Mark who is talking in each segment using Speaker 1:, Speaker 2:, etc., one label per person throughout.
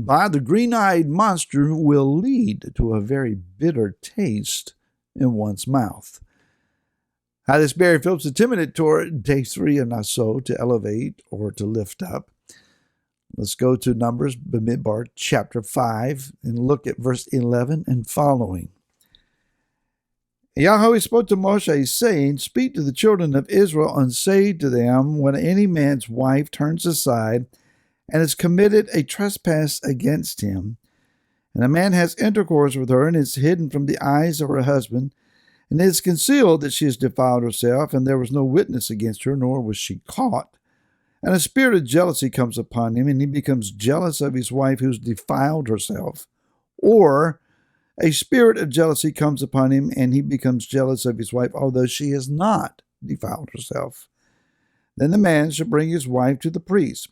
Speaker 1: by the green-eyed monster will lead to a very bitter taste in one's mouth. How this Barry Phillips intimidate Torah, day 3 of Naso, to elevate or to lift up. Let's go to Numbers, Bamidbar, chapter 5, and look at verse 11 and following. Yahweh spoke to Moshe, saying, Speak to the children of Israel and say to them, when any man's wife turns aside and has committed a trespass against him, and a man has intercourse with her and is hidden from the eyes of her husband, and it is concealed that she has defiled herself, and there was no witness against her, nor was she caught, and a spirit of jealousy comes upon him, and he becomes jealous of his wife who's defiled herself, or a spirit of jealousy comes upon him, and he becomes jealous of his wife, although she has not defiled herself. Then the man shall bring his wife to the priest,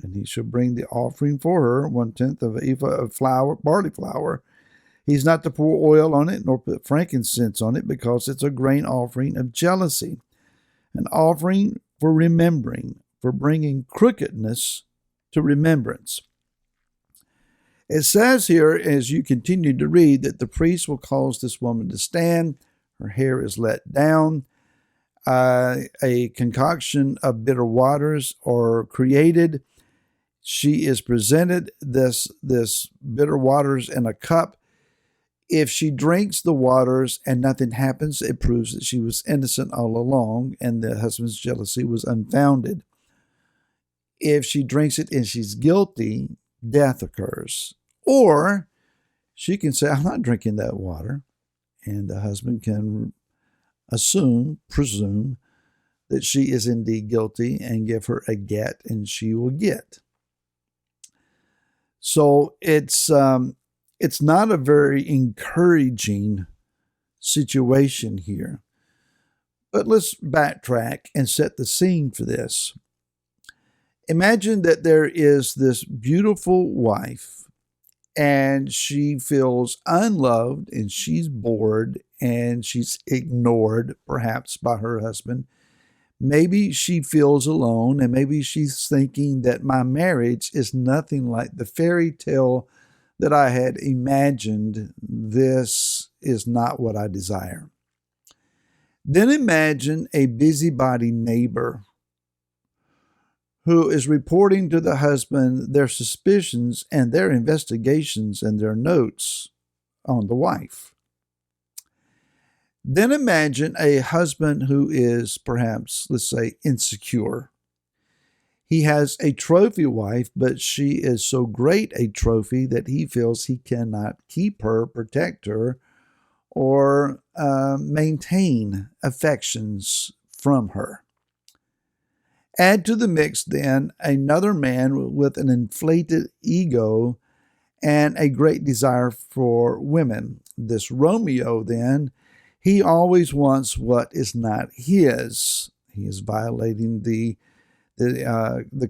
Speaker 1: and he shall bring the offering for her, 1/10 of an ephah of flour, barley flour. He's not to pour oil on it, nor put frankincense on it, because it's a grain offering of jealousy, an offering for remembering, for bringing crookedness to remembrance. It says here, as you continue to read, that the priest will cause this woman to stand. Her hair is let down. A concoction of bitter waters are created. She is presented this bitter waters in a cup. If she drinks the waters and nothing happens, it proves that she was innocent all along and the husband's jealousy was unfounded. If she drinks it and she's guilty, death occurs. Or she can say, I'm not drinking that water. And the husband can presume that she is indeed guilty and give her a get, and she will get. So it's not a very encouraging situation here. But let's backtrack and set the scene for this. Imagine that there is this beautiful wife, and she feels unloved, and she's bored, and she's ignored, perhaps by her husband. Maybe she feels alone, and maybe she's thinking that my marriage is nothing like the fairy tale that I had imagined. This is not what I desire. Then imagine a busybody neighbor who is reporting to the husband their suspicions and their investigations and their notes on the wife. Then imagine a husband who is perhaps, let's say, insecure. He has a trophy wife, but she is so great a trophy that he feels he cannot keep her, protect her, or maintain affections from her. Add to the mix then another man with an inflated ego and a great desire for women. This Romeo then, he always wants what is not his. He is violating the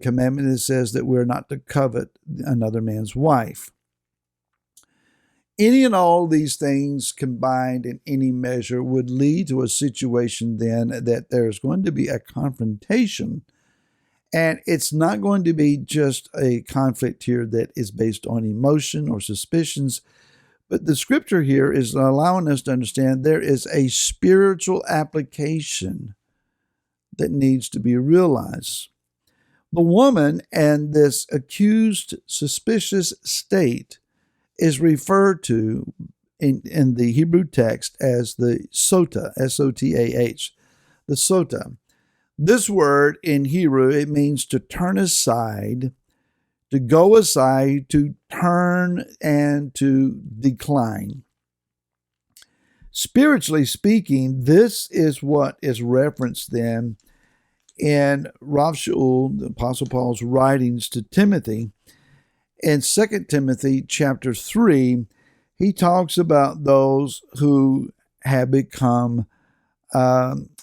Speaker 1: commandment that says that we're not to covet another man's wife. Any and all these things combined in any measure would lead to a situation then that there's going to be a confrontation. And it's not going to be just a conflict here that is based on emotion or suspicions, but the scripture here is allowing us to understand there is a spiritual application that needs to be realized. The woman and this accused, suspicious state is referred to in the Hebrew text as the sotah, S-O-T-A-H, the sotah. This word in Hebrew, it means to turn aside, to go aside, to turn, and to decline. Spiritually speaking, this is what is referenced then in Rav Shaul, the Apostle Paul's writings to Timothy. In 2 Timothy chapter 3, he talks about those who have become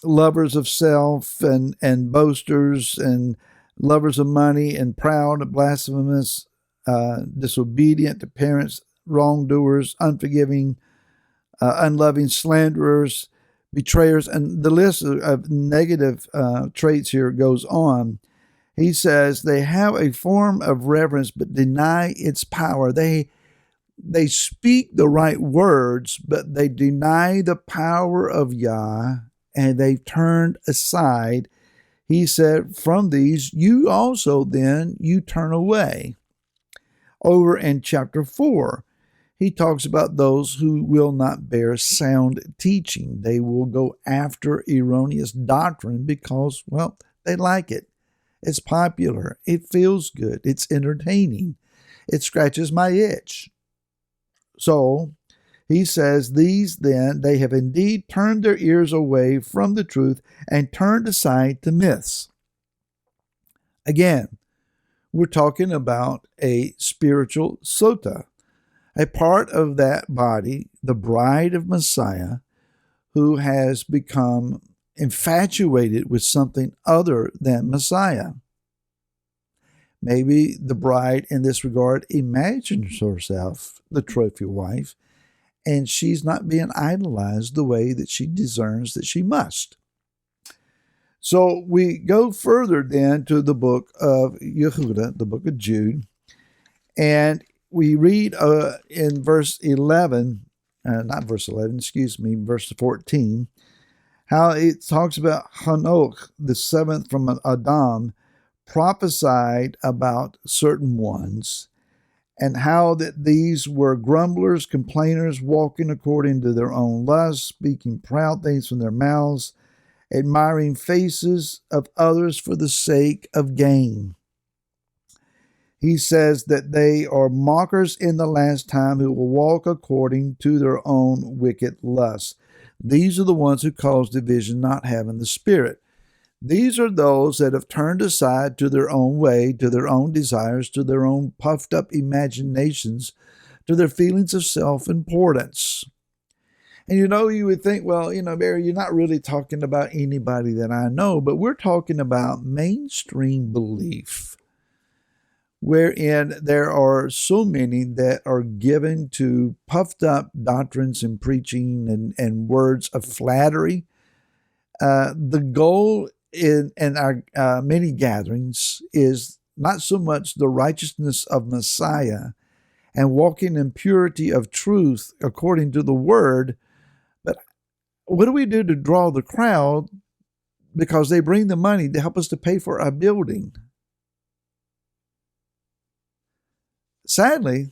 Speaker 1: lovers of self and boasters and lovers of money and proud, blasphemous, disobedient to parents, wrongdoers, unforgiving, unloving, slanderers, betrayers, and the list of negative traits here goes on. He says they have a form of reverence but deny its power. They speak the right words, but they deny the power of Yah, and they've turned aside. He said, from these, you also then, you turn away. Over in chapter 4, he talks about those who will not bear sound teaching. They will go after erroneous doctrine because, well, they like it. It's popular. It feels good. It's entertaining. It scratches my itch. So he says, these then, they have indeed turned their ears away from the truth and turned aside to myths. Again, we're talking about a spiritual sota, a part of that body, the bride of Messiah, who has become infatuated with something other than Messiah. Maybe the bride in this regard imagines herself the trophy wife, and she's not being idolized the way that she discerns that she must. So we go further then to the book of Yehuda, the book of Jude, and we read in verse 11, verse 14, how it talks about Hanoch, the seventh from Adam, prophesied about certain ones, and how that these were grumblers, complainers, walking according to their own lusts, speaking proud things from their mouths, admiring faces of others for the sake of gain. He says that they are mockers in the last time who will walk according to their own wicked lusts. These are the ones who cause division, not having the Spirit. These are those that have turned aside to their own way, to their own desires, to their own puffed up imaginations, to their feelings of self-importance. And you would think, well, Barry, you're not really talking about anybody that I know, but we're talking about mainstream belief, wherein there are so many that are given to puffed up doctrines and preaching and words of flattery. The goal in our many gatherings is not so much the righteousness of Messiah and walking in purity of truth according to the word, but what do we do to draw the crowd because they bring the money to help us to pay for our building? Sadly,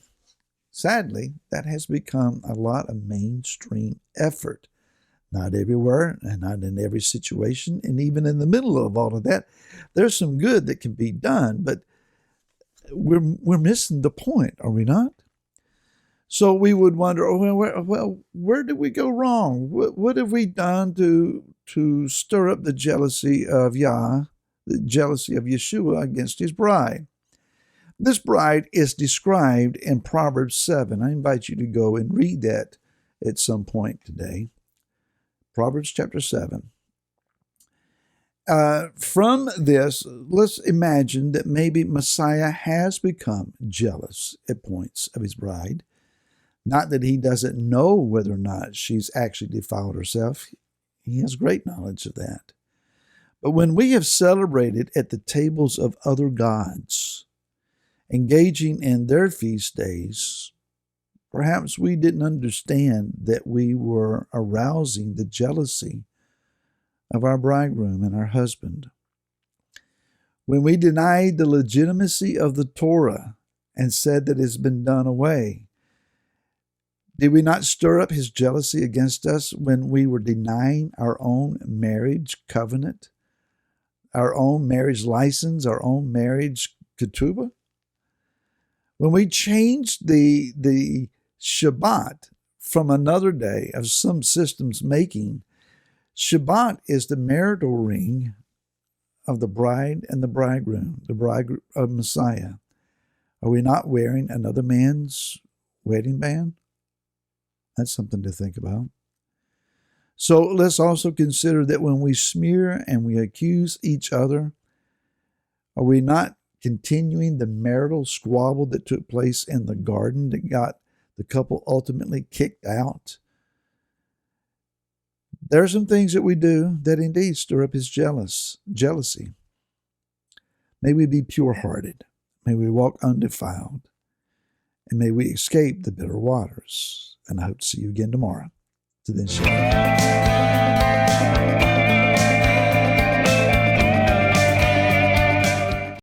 Speaker 1: that has become a lot of mainstream effort. Not everywhere and not in every situation. And even in the middle of all of that, there's some good that can be done, but we're missing the point, are we not? So we would wonder, where did we go wrong? What have we done to stir up the jealousy of Yah, the jealousy of Yeshua against his bride? This bride is described in Proverbs 7. I invite you to go and read that at some point today. Proverbs chapter 7. From this, let's imagine that maybe Messiah has become jealous at points of his bride. Not that he doesn't know whether or not she's actually defiled herself. He has great knowledge of that. But when we have celebrated at the tables of other gods, engaging in their feast days, perhaps we didn't understand that we were arousing the jealousy of our bridegroom and our husband. When we denied the legitimacy of the Torah and said that it's been done away, did we not stir up his jealousy against us when we were denying our own marriage covenant, our own marriage license, our own marriage ketubah? When we changed the Shabbat from another day of some systems making, Shabbat is the marital ring of the bride and the bridegroom, the bride of Messiah. Are we not wearing another man's wedding band? That's something to think about. So let's also consider that when we smear and we accuse each other, are we not continuing the marital squabble that took place in the garden that got the couple ultimately kicked out? There are some things that we do that indeed stir up his jealousy. May we be pure-hearted. May we walk undefiled. And may we escape the bitter waters. And I hope to see you again tomorrow. To then, shalom.